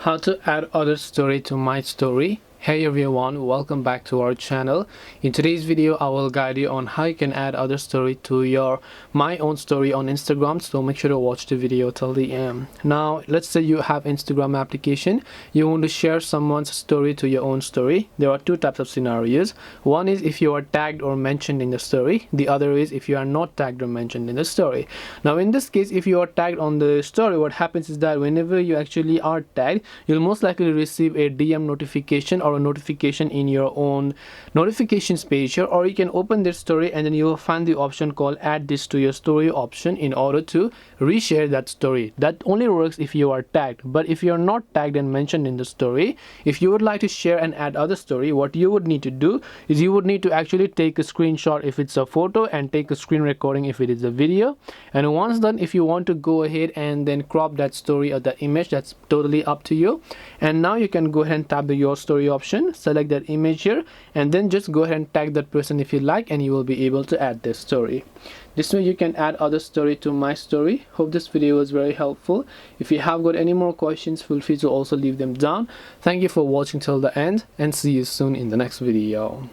How to add other story to my story. Hey everyone, welcome back to our channel. In today's video I will guide you on how you can add other story to your my own story on Instagram, so make sure to watch the video till the end. Now let's say you have Instagram application, you want to share someone's story to your own story. There are two types of scenarios. One is if you are tagged or mentioned in the story, the other is if you are not tagged or mentioned in the story. Now in this case, if you are tagged on the story, what happens is that whenever you actually are tagged, you'll most likely receive a DM notification or a notification in your own notifications page here, or you can open this story and then you will find the option called add this to your story option in order to reshare that story. That only works if you are tagged, but if you are not tagged and mentioned in the story, if you would like to share and add other story, what you would need to do is you would need to actually take a screenshot if it's a photo and take a screen recording if it is a video. And once done, if you want to go ahead and then crop that story or that image, that's totally up to you. And now you can go ahead and tap the your story option, select that image here, and then just go ahead and tag that person if you like, and you will be able to add this story. This way you can add other story to my story. Hope this video was very helpful. If you have got any more questions, feel free to also leave them down. Thank you for watching till the end, and see you soon in the next video.